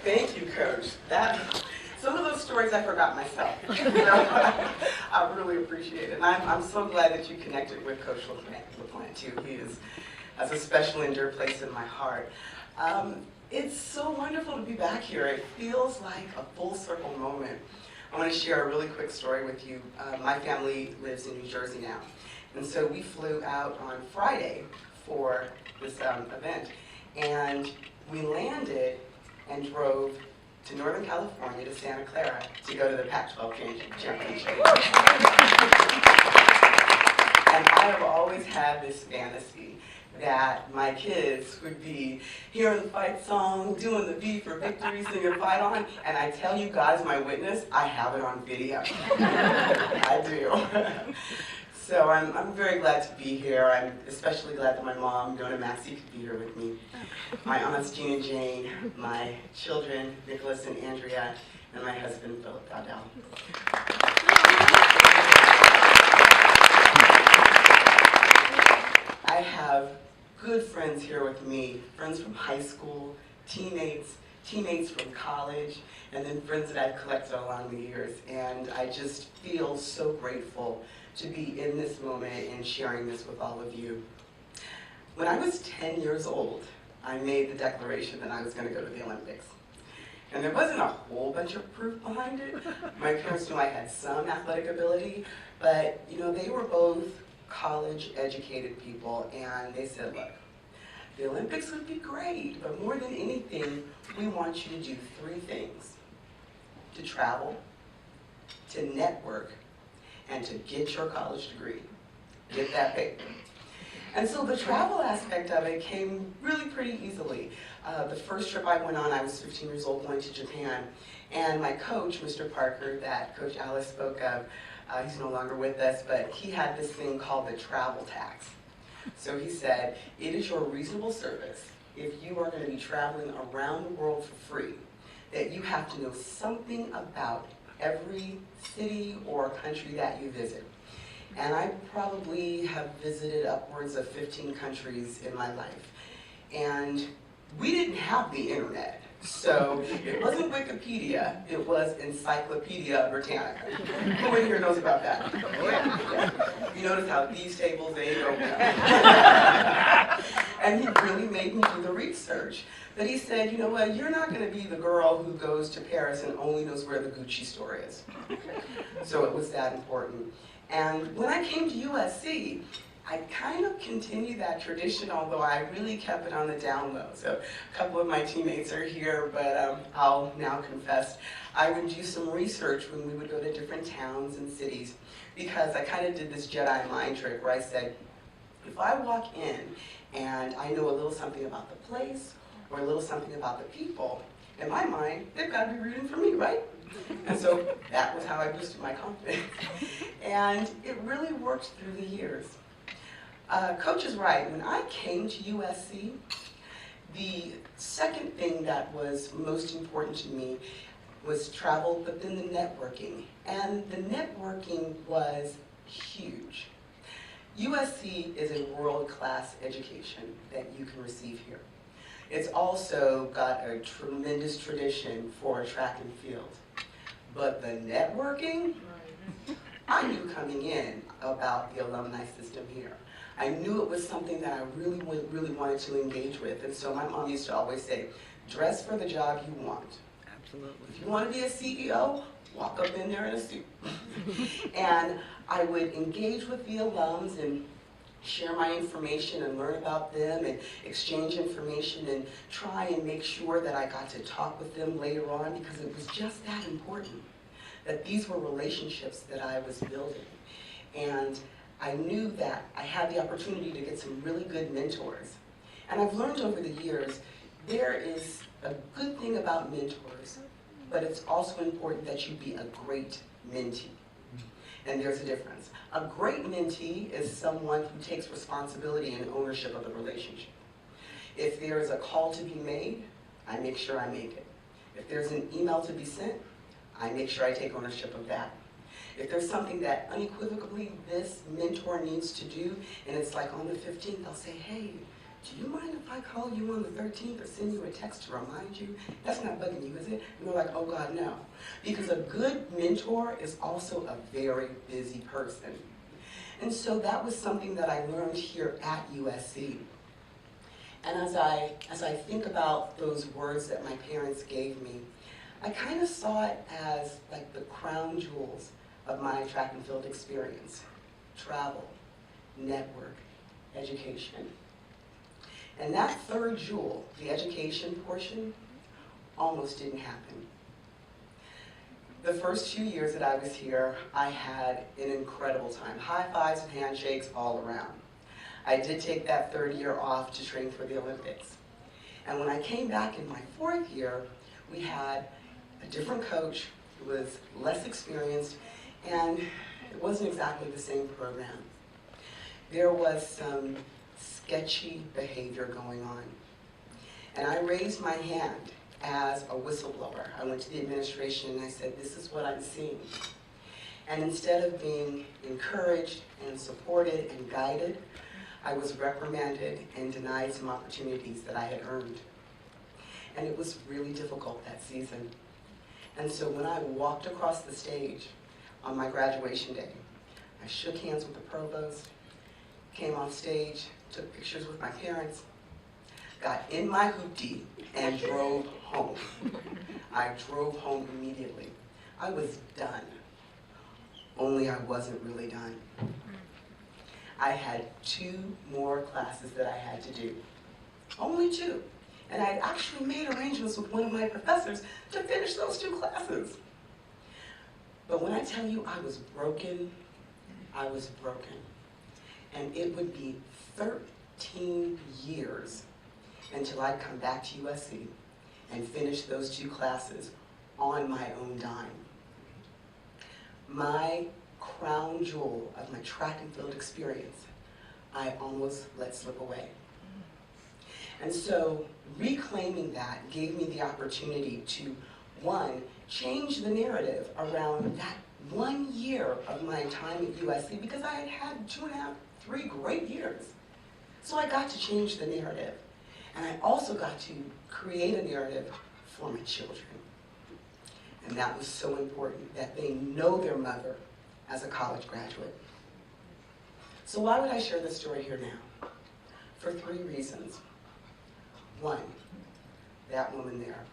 Thank you, Coach. Some of those stories I forgot myself. I really appreciate it. And I'm so glad that you connected with Coach LaPlante, too. He has a special and dear place in my heart. It's so wonderful to be back here. It feels like a full circle moment. I want to share a really quick story with you. My family lives in New Jersey now. And so we flew out on Friday for this event. And we landed and drove to Northern California to Santa Clara to go to the Pac-12 championship. And I have always had this fantasy that my kids would be hearing the fight song, doing the V for victory, singing fight on, and I tell you, God is my witness, I have it on video. I do. So I'm very glad to be here. I'm especially glad that my mom, Donna Maxie, could be here with me. My aunts, Jean and Jane, my children, Nicholas and Andrea, and my husband, Philip Dowdell. I have good friends here with me, friends from high school, teammates from college, and then friends that I've collected along the years. And I just feel so grateful to be in this moment and sharing this with all of you. When I was 10 years old, I made the declaration that I was going to go to the Olympics. And there wasn't a whole bunch of proof behind it. My parents knew I had some athletic ability, but they were both college-educated people, and they said, look, the Olympics would be great, but more than anything, we want you to do 3 things: to travel, to network, and to get your college degree. Get that paper. And so the travel aspect of it came really pretty easily. The first trip I went on, I was 15 years old, going to Japan. And my coach, Mr. Parker, that Coach Alice spoke of, he's no longer with us, but he had this thing called the travel tax. So he said, it is your reasonable service, if you are going to be traveling around the world for free, that you have to know something about every city or country that you visit. And I probably have visited upwards of 15 countries in my life. And we didn't have the internet. So it wasn't Wikipedia, it was Encyclopedia Britannica. Who in here knows about that? Yeah. You notice how these tables, they go down. And he really made me do the research. But he said, you know what, you're not going to be the girl who goes to Paris and only knows where the Gucci store is. So it was that important. And when I came to USC, I kind of continued that tradition, although I really kept it on the down low. So a couple of my teammates are here, but I'll now confess, I would do some research when we would go to different towns and cities, because I kind of did this Jedi mind trick where I said, if I walk in and I know a little something about the place, or a little something about the people, in my mind, they've got to be rooting for me, right? And so that was how I boosted my confidence. And it really worked through the years. Coach is right. When I came to USC, the second thing that was most important to me was travel, but then the networking. And the networking was huge. USC is a world-class education that you can receive here. It's also got a tremendous tradition for track and field. But the networking, I knew coming in about the alumni system here. I knew it was something that I really wanted to engage with. And so my mom used to always say, dress for the job you want. Absolutely. If you want to be a CEO, walk up in there in a suit. And I would engage with the alums and share my information and learn about them and exchange information and try and make sure that I got to talk with them later on, because it was just that important, that these were relationships that I was building. And I knew that I had the opportunity to get some really good mentors. And I've learned over the years, there is a good thing about mentors, but it's also important that you be a great mentee. And there's a difference. A great mentee is someone who takes responsibility and ownership of the relationship. If there is a call to be made, I make sure I make it. If there's an email to be sent, I make sure I take ownership of that. If there's something that unequivocally this mentor needs to do, and it's like on the 15th, I'll say, hey, do you mind if I call you on the 13th or send you a text to remind you? That's not bugging you, is it? And we're like, oh God, no. Because a good mentor is also a very busy person. And so that was something that I learned here at USC. And as I think about those words that my parents gave me, I kind of saw it as like the crown jewels of my track and field experience. Travel, network, education. And that third jewel, the education portion, almost didn't happen. The first 2 years that I was here, I had an incredible time. High fives and handshakes all around. I did take that third year off to train for the Olympics. And when I came back in my fourth year, we had a different coach who was less experienced, and it wasn't exactly the same program. There was some sketchy behavior going on. And I raised my hand as a whistleblower. I went to the administration and I said, this is what I'm seeing. And instead of being encouraged and supported and guided, I was reprimanded and denied some opportunities that I had earned. And it was really difficult that season. And so when I walked across the stage on my graduation day, I shook hands with the provost, came off stage, took pictures with my parents, got in my hoopty, and drove home. I drove home immediately. I was done, only I wasn't really done. I had 2 more classes that I had to do, only 2. And I had actually made arrangements with one of my professors to finish those 2 classes. But when I tell you I was broken, I was broken. And it would be 13 years until I'd come back to USC and finish those 2 classes on my own dime. My crown jewel of my track and field experience, I almost let slip away. And so reclaiming that gave me the opportunity to, 1, change the narrative around that 1 year of my time at USC, because I had had 2.5, 3 great years. So I got to change the narrative. And I also got to create a narrative for my children. And that was so important, that they know their mother as a college graduate. So why would I share this story here now? For 3 reasons. 1, that woman there.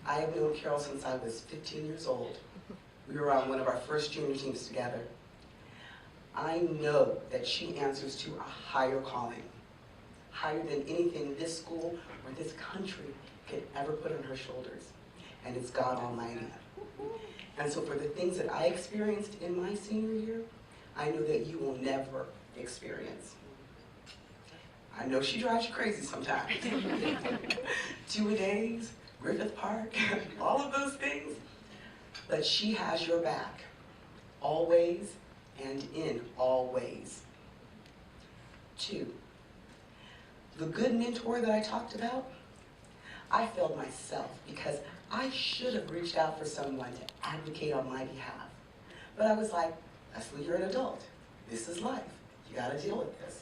I have known Carol since I was 15 years old. We were on one of our first junior teams together. I know that she answers to a higher calling, higher than anything this school or this country could ever put on her shoulders, and it's God Almighty. And so for the things that I experienced in my senior year, I know that you will never experience. I know she drives you crazy sometimes. 2-a-days, Griffith Park, all of those things, but she has your back, always and in all ways. 2, the good mentor that I talked about, I failed myself because I should have reached out for someone to advocate on my behalf. But I was like, Leslie, you're an adult. This is life. You gotta deal with this.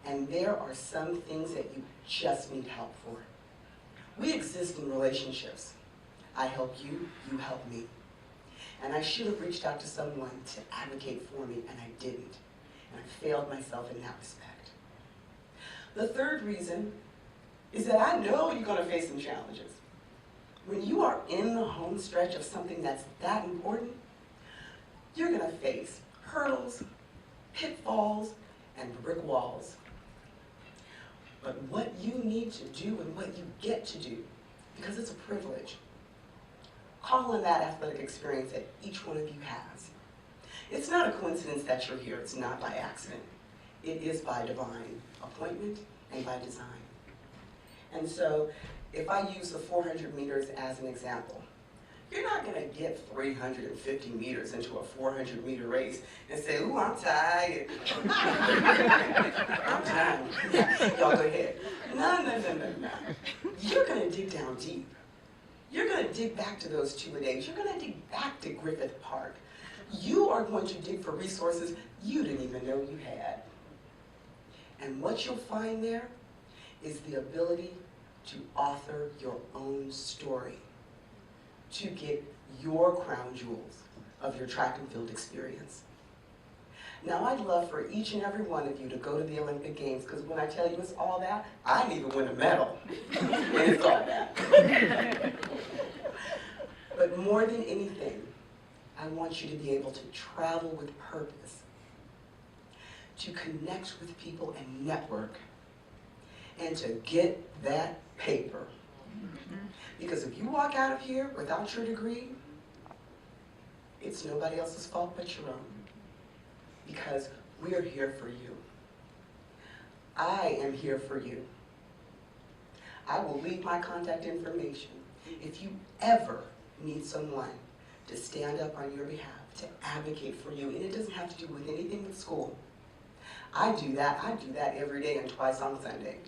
And there are some things that you just need help for. We exist in relationships. I help you, you help me. And I should have reached out to someone to advocate for me, and I didn't. And I failed myself in that respect. The third reason is that I know you're gonna face some challenges. When you are in the home stretch of something that's that important, you're gonna face hurdles, pitfalls, and brick walls. But what you need to do and what you get to do, because it's a privilege, call on that athletic experience that each one of you has. It's not a coincidence that you're here. It's not by accident. It is by divine appointment and by design. And so if I use the 400 meters as an example, you're not going to get 350 meters into a 400-meter race and say, ooh, I'm tired. I'm tired. Y'all go ahead. No. You're going to dig down deep. You're going to dig back to those 2-a-days. You're going to dig back to Griffith Park. You are going to dig for resources you didn't even know you had. And what you'll find there is the ability to author your own story, to get your crown jewels of your track and field experience. Now, I'd love for each and every one of you to go to the Olympic Games, because when I tell you it's all that, I didn't even win a medal, and it's all that. But more than anything, I want you to be able to travel with purpose, to connect with people and network, and to get that paper. Because if you walk out of here without your degree, it's nobody else's fault but your own. Because we are here for you. I am here for you. I will leave my contact information. If you ever need someone to stand up on your behalf, to advocate for you, and it doesn't have to do with anything with school. I do that every day and twice on Sunday.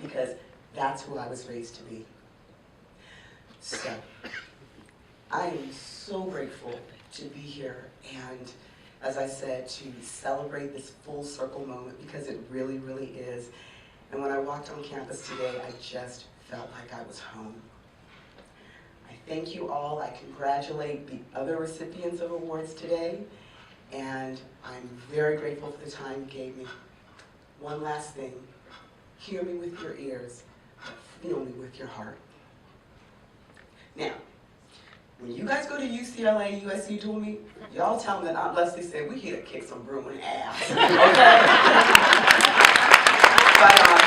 Because that's who I was raised to be. So, I am so grateful to be here, and as I said, to celebrate this full circle moment, because it really, really is. And when I walked on campus today, I just felt like I was home. I thank you all. I congratulate the other recipients of awards today, and I'm very grateful for the time you gave me. One last thing, hear me with your ears, but feel me with your heart. Now, when you guys go to UCLA, USC dual meet, y'all tell them that Aunt Leslie said we here to kick some Bruin ass. Okay? But